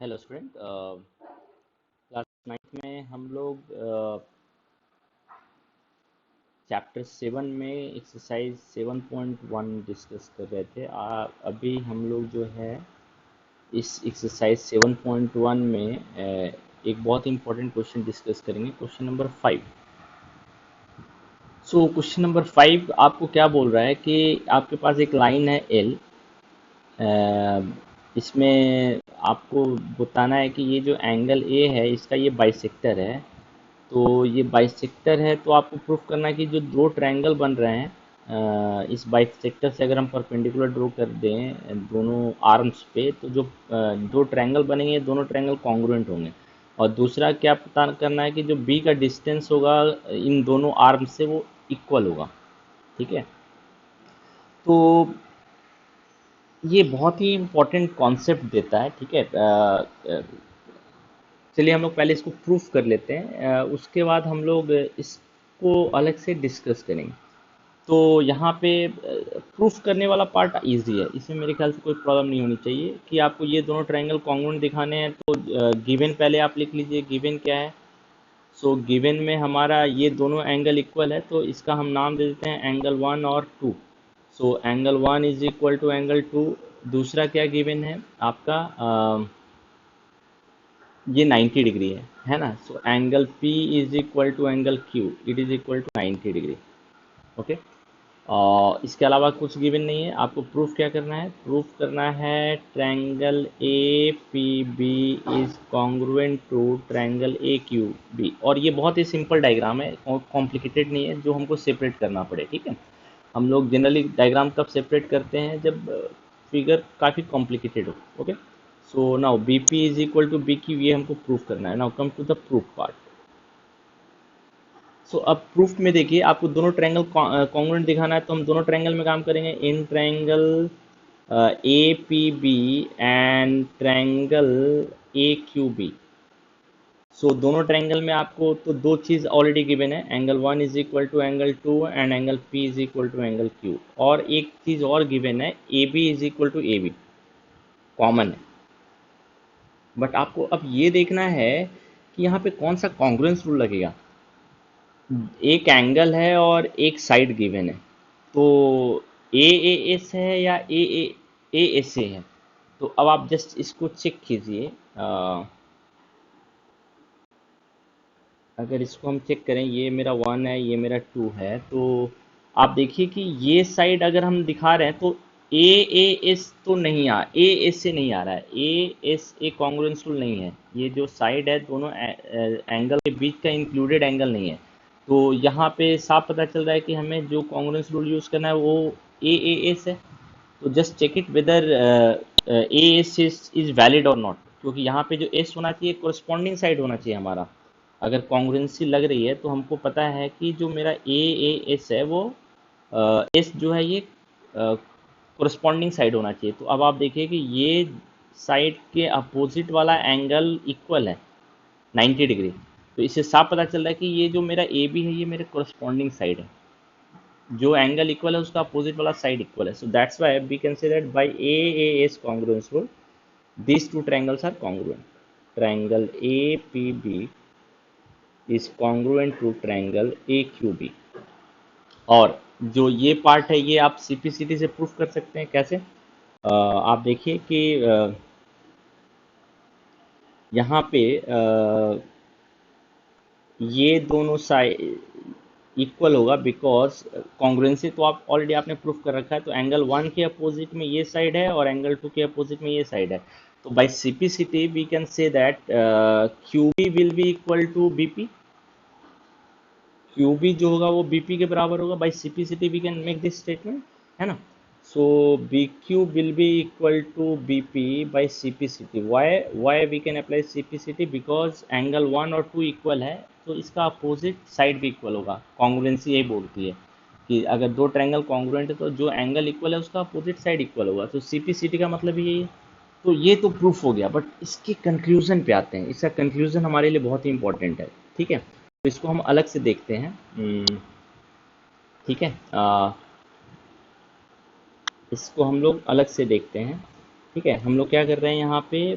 Hello student. Class 9th में हम लोग चैप्टर 7 में एक्सरसाइज 7.1 डिस्कस कर रहे थे। अभी हम लोग जो है इस एक्सरसाइज 7.1 में एक बहुत इंपॉर्टेंट क्वेश्चन डिस्कस करेंगे, question number 5। So question number 5 आपको क्या बोल रहा है कि आपके पास एक लाइन है एल। इसमें आपको बताना है कि ये जो एंगल ए है इसका ये बाइसेक्टर है। तो ये बाइसेक्टर है तो आपको प्रूफ करना है कि जो दो ट्रायंगल बन रहे हैं इस बाइसेक्टर से अगर हम परपेंडिकुलर ड्रॉ कर दें दोनों आर्म्स पे तो जो दो ट्रायंगल बनेंगे दोनों ट्रायंगल कॉन्ग्रुएंट होंगे। और दूसरा क्या पता करना है कि जो बी का डिस्टेंस होगा इन दोनों आर्म्स से वो इक्वल होगा। ठीक है, तो ये बहुत ही इम्पोर्टेंट कॉन्सेप्ट देता है। ठीक है, चलिए हम लोग पहले इसको प्रूफ कर लेते हैं, उसके बाद हम लोग इसको अलग से डिस्कस करेंगे। तो यहाँ पे प्रूफ करने वाला पार्ट इजी है, इसमें मेरे ख्याल से कोई प्रॉब्लम नहीं होनी चाहिए कि आपको ये दोनों ट्रायंगल कॉन्ग्रुएंट दिखाने हैं। तो गिवन पहले आप लिख लीजिए, गिवन क्या है। सो गिवन में हमारा ये दोनों एंगल इक्वल है तो इसका हम नाम दे देते हैं एंगल 1 और 2। So angle 1 is equal to angle 2। दूसरा क्या गिवन है आपका, ये 90 डिग्री है ना। So angle P is equal to angle Q, it is equal to 90 degree. Okay, और इसके अलावा कुछ गिवन नहीं है। आपको प्रूफ क्या करना है, प्रूफ करना है triangle A P B is congruent to triangle A Q B. और ये बहुत ही सिंपल डायग्राम है, कॉम्प्लिकेटेड नहीं है जो हमको सेपरेट करना पड़े। ठीक है, हम लोग जनरली डायग्राम कब सेपरेट करते हैं, जब फिगर काफ़ी कॉम्प्लिकेटेड हो। Okay, so now B P is equal to B Q, ये हमको प्रूफ करना है। Now come to the proof part. So अब प्रूफ में देखिए आपको दोनों ट्रायंगल कॉन्ग्रुएंट दिखाना है तो हम दोनों ट्रायंगल में काम करेंगे। In triangle A P B and triangle A Q B. So दोनों ट्रायंगल में आपको तो दो चीज़ ऑलरेडी गिवन है, angle 1 is equal to angle 2 and angle P is equal to angle Q. और एक चीज़ और गिवन है, A B is equal to A B, common है। बट आपको अब ये देखना है कि यहाँ पे कौन सा कॉन्ग्रुएंस रूल लगेगा। एक एंगल है और एक साइड गिवन है, तो ए ए एस है या ए एस ए है। तो अब आप जस्ट इसको चेक कीजिए। अगर इसको हम चेक करें, ये मेरा 1 है ये मेरा 2 है, तो आप देखिए कि ये साइड अगर हम दिखा रहे हैं तो ए ए एस तो नहीं आ, ए एस से नहीं आ रहा है, A S A congruence rule नहीं है। ये जो साइड है दोनों एंगल के बीच का इंक्लूडेड एंगल नहीं है। तो यहाँ पे साफ पता चल रहा है कि हमें जो कॉन्ग्रुएंस रूल यूज़ करना है वो ए ए एस है। तो just check it whether A S is valid और नॉट, क्योंकि यहाँ पे जो एस होना चाहिए कोरस्पॉन्डिंग साइड होना चाहिए हमारा। अगर कॉन्ग्रुएंसी लग रही है तो हमको पता है कि जो मेरा ए एस है वो एस जो है ये कोरस्पॉन्डिंग साइड होना चाहिए। तो अब आप देखिए कि ये साइड के अपोजिट वाला एंगल इक्वल है 90 डिग्री। तो इससे साफ पता चल रहा है कि ये जो मेरा ए बी है ये मेरे कोरस्पॉन्डिंग साइड है, जो एंगल इक्वल है उसका अपोजिट वाला साइड इक्वल है। So that's why we can say that by A S congruence rule these two triangles are congruent. Triangle APB is congruent to triangle AQB। और जो ये part है ये आप CPCT से प्रूफ कर सकते हैं। कैसे, आप देखिए कि यहाँ पे ये दोनों साइड इक्वल होगा बिकॉज कॉन्ग्रुएंसी तो आप ऑलरेडी आपने प्रूफ कर रखा है। तो एंगल 1 के अपोजिट में ये साइड है और एंगल 2 के अपोजिट में ये साइड है। तो by CPCT we can say that QB will be equal to BP। QB जो होगा वो BP के बराबर होगा। By CPCT we can make this statement, है ना। So BQ will be equal to BP by CPCT। Why we can apply CPCT, because angle 1 और 2 equal है तो इसका अपोजिट साइड भी इक्वल होगा। कॉन्ग्रुएंसी यही बोलती है कि अगर दो ट्रायंगल कॉन्ग्रुएंट है तो जो एंगल इक्वल है उसका अपोजिट साइड इक्वल होगा। तो CPCT का मतलब यही है। तो ये तो प्रूफ हो गया, बट इसके कंक्लूजन पे आते हैं। इसका कंक्लूजन हमारे लिए बहुत ही इंपॉर्टेंट है। ठीक है, तो इसको हम अलग से देखते हैं। ठीक है, इसको हम लोग अलग से देखते हैं। ठीक है, हम लोग क्या कर रहे हैं यहाँ पे,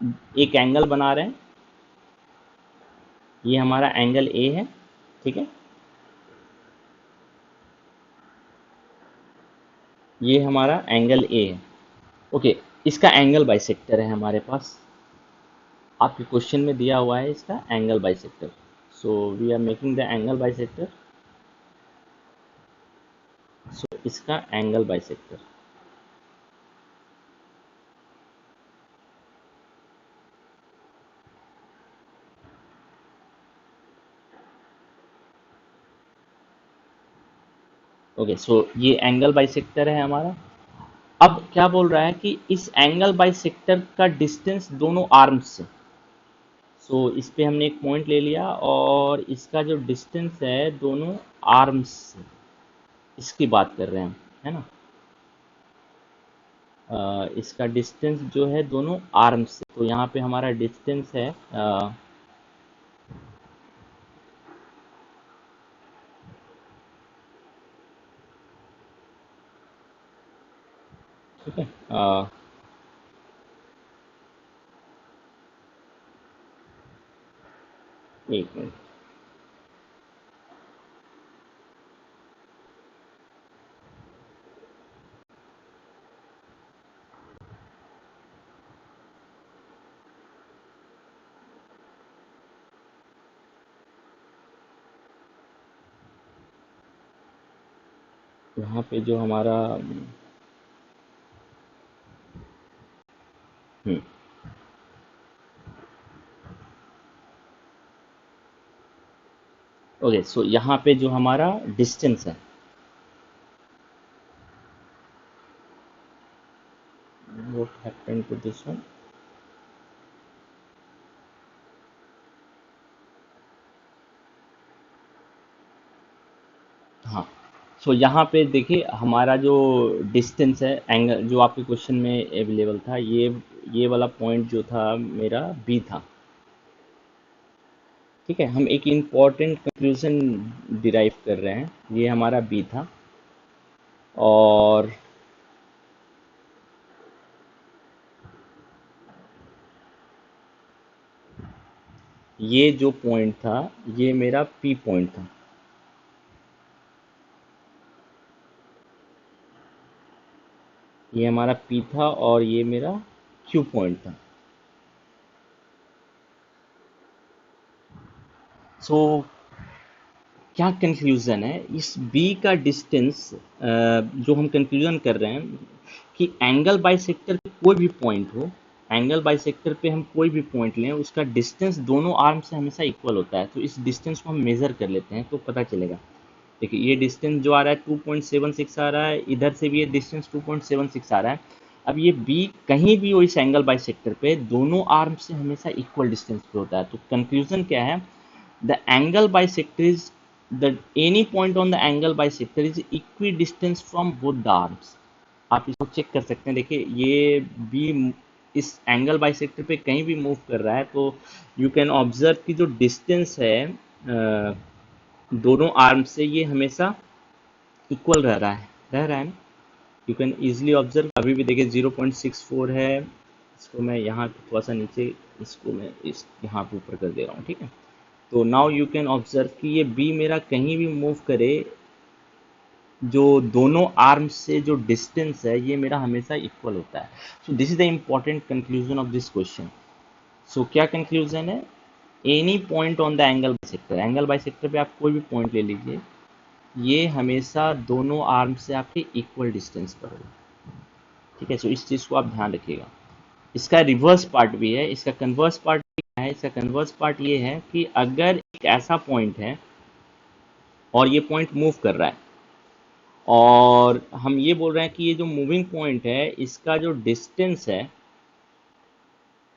एक एंगल बना रहे हैं, ये हमारा एंगल ए है, ठीक है, ये हमारा एंगल ए है। ओके, इसका एंगल बाइसेक्टर है हमारे पास, आपके क्वेश्चन में दिया हुआ है इसका angle bisector. So we are making the angle bisector, so इसका एंगल बाइसेक्टर। ओके, सो ये एंगल बाइसेक्टर है हमारा। अब क्या बोल रहा है कि इस एंगल बाइसेक्टर का डिस्टेंस दोनों आर्म्स से, सो इस पे हमने एक पॉइंट ले लिया और इसका जो डिस्टेंस है दोनों आर्म्स से, इसकी बात कर रहे हैं हम, है ना। इसका डिस्टेंस जो है दोनों आर्म्स से, तो यहाँ पे हमारा डिस्टेंस है ठीक है, एक मिनट, यहाँ पे जो हमारा हम्म, ओके, सो यहाँ पे जो हमारा डिस्टेंस है, what happened to this one, हाँ, सो यहाँ पे देखिए हमारा जो डिस्टेंस है, एंगल जो आपके क्वेश्चन में अवेलेबल था, ये वाला पॉइंट जो था मेरा बी था, ठीक है। हम एक इम्पॉर्टेंट कंक्लूजन डिराइव कर रहे हैं, ये हमारा बी था, और ये जो पॉइंट था ये मेरा पी पॉइंट था, ये हमारा पी था और ये मेरा क्यू पॉइंट था। सो क्या कंक्लूजन है इस बी का डिस्टेंस, जो हम कंक्लूजन कर रहे हैं कि एंगल बाइसेक्टर पे कोई भी पॉइंट हो, एंगल बाइसेक्टर पे हम कोई भी पॉइंट लें, उसका डिस्टेंस दोनों आर्म से हमेशा इक्वल होता है। तो इस डिस्टेंस को हम मेजर कर लेते हैं तो पता चलेगा। देखिए ये डिस्टेंस जो आ रहा है 2.76 आ रहा है, इधर से भी ये डिस्टेंस 2.76 आ रहा है। अब ये बी कहीं भी हो इस एंगल बाइसेक्टर पे, दोनों आर्म से हमेशा इक्वल डिस्टेंस पे होता है। तो कंक्लूजन क्या है, the angle bisector is the any point on the angle bisector is equi distance from both the arms. आप इसको चेक कर सकते हैं, देखिए ये बी इस एंगल बाइसेक्टर पे कहीं भी मूव कर रहा है, तो यू कैन ऑब्जर्व कि जो डिस्टेंस है दोनों आर्म से, ये हमेशा इक्वल रह रहा है ना। यू कैन इजीली ऑब्जर्व, अभी भी देखिए 0.64 है, इसको मैं यहाँ थोड़ा सा नीचे, इसको मैं इस यहाँ पे ऊपर कर दे रहा हूँ, ठीक है। तो नाउ यू कैन ऑब्जर्व कि ये बी मेरा कहीं भी मूव करे, जो दोनों आर्म्स से जो डिस्टेंस है ये मेरा हमेशा इक्वल होता है। So this is the important conclusion of this question. So क्या कंक्लूजन है, any point on the angle bisector, angle bisector पे आप कोई भी पॉइंट ले लीजिए, ये हमेशा दोनों आर्म से आपके इक्वल डिस्टेंस पर होगा, ठीक है। सो इस चीज़ को आप ध्यान रखिएगा। इसका रिवर्स पार्ट भी है, इसका कन्वर्स पार्ट क्या है, इसका कन्वर्स पार्ट ये है कि अगर एक ऐसा पॉइंट है और ये पॉइंट मूव कर रहा है, और हम ये बोल रहे हैं कि ये जो मूविंग पॉइंट है इसका जो डिस्टेंस है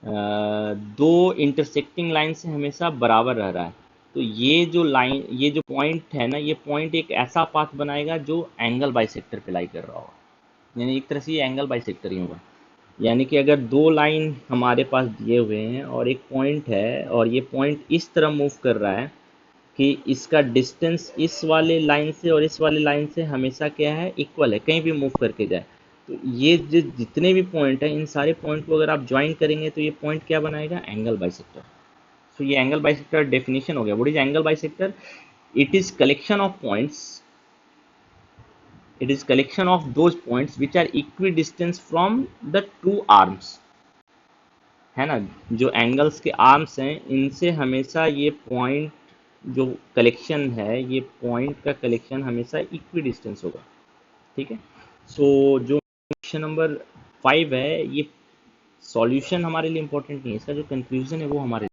दो इंटरसेक्टिंग लाइन से हमेशा बराबर रह रहा है, तो ये जो लाइन, ये जो पॉइंट है ना, ये पॉइंट एक ऐसा पाथ बनाएगा जो एंगल बाइसेक्टर पे लाई कर रहा होगा, यानी एक तरह से ये एंगल बाइसेक्टर ही होगा। यानी कि अगर दो लाइन हमारे पास दिए हुए हैं और एक पॉइंट है, और ये पॉइंट इस तरह मूव कर रहा है कि इसका डिस्टेंस इस वाले लाइन से और इस वाले लाइन से हमेशा क्या है, इक्वल है, कहीं भी मूव करके जाए, तो ये जो जितने भी पॉइंट हैं इन सारे पॉइंट को अगर आप ज्वाइन करेंगे तो ये पॉइंट क्या बनाएगा, एंगल बाइसेक्टर। सो ये एंगल बाइसेक्टर डेफिनेशन हो गया। What is angle bisector? It is collection of points, it is collection of those points which are equidistant from the two arms, है ना। जो एंगल्स के आर्म्स हैं इनसे हमेशा ये पॉइंट जो कलेक्शन है, ये पॉइंट का कलेक्शन हमेशा इक्वी डिस्टेंस होगा, ठीक है। सो जो क्वेश्चन नंबर 5 है, ये सॉल्यूशन हमारे लिए इंपॉर्टेंट नहीं है, इसका जो कंक्लूजन है वो हमारे